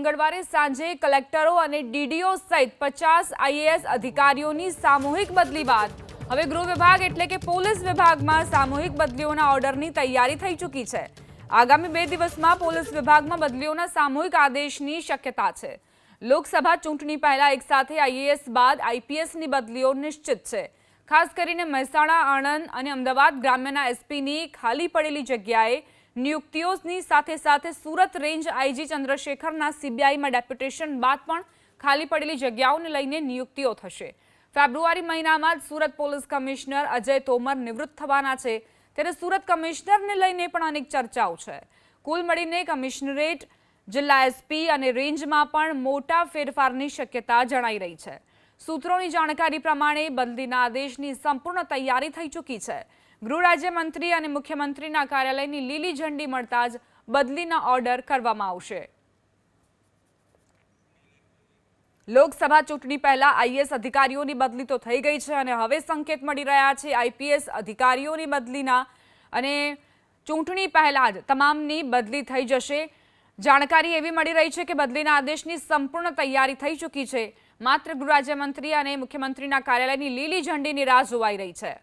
મંગળવારે સાંજે કલેક્ટરો અને ડીડીઓ સહિત 50 આઈએએસ અધિકારીઓની સામૂહિક બદલી બાદ હવે ગૃહ વિભાગ એટલે કે પોલીસ વિભાગમાં સામૂહિક બદલીઓના ઓર્ડરની તૈયારી થઈ ચૂકી છે। આગામી 2 દિવસમાં પોલીસ વિભાગમાં બદલીઓના સામૂહિક આદેશની શક્યતા છે। લોકસભા ચૂંટણી પહેલા એકસાથે આઈએએસ બાદ આઈપીએસની બદલીઓ નિશ્ચિત છે। ખાસ કરીને મહેસાણા, આણંદ અને અમદાવાદ ગ્રામ્યના એસપીની ખાલી પડેલી જગ્યાએ નિયુક્તિઓની સાથે સુરત રેન્જ આઈજી ચંદ્રશેખરના સીબીઆઈમાં ડેપ્યુટેશન બાદ પણ ખાલી પડેલી જગ્યાઓને લઈને નિયુક્તિઓ થશે। ફેબ્રુઆરી મહિનામાં જ સુરત પોલીસ કમિશનર અજય તોમર નિવૃત્ત થવાના છે, ત્યારે સુરત કમિશનરને લઈને પણ અનેક ચર્ચાઓ છે। કુલ મળીને કમિશનરેટ, જિલ્લા એસપી અને રેન્જમાં પણ મોટા ફેરફારની શક્યતા જણાઈ રહી છે। સૂત્રોની જાણકારી પ્રમાણે બદલીના આદેશની સંપૂર્ણ તૈયારી થઈ ચૂકી છે। ગૃહ રાજ્યમંત્રી અને મુખ્યમંત્રીના કાર્યાલયની લીલી ઝંડી મળતા જ બદલીના ઓર્ડર કરવામાં આવશે। લોકસભા ચૂંટણી પહેલા આઈએએસ અધિકારીઓની બદલી તો થઈ ગઈ છે અને હવે સંકેત મળી રહ્યા છે આઈપીએસ અધિકારીઓની બદલીના, અને ચૂંટણી પહેલા જ તમામની બદલી થઈ જશે। જાણકારી એવી મળી રહી છે કે બદલીના આદેશની સંપૂર્ણ તૈયારી થઈ ચૂકી છે, માત્ર ગૃહ રાજ્યમંત્રી અને મુખ્યમંત્રીના કાર્યાલયની લીલી ઝંડીની રાહ જોવાઈ રહી છે।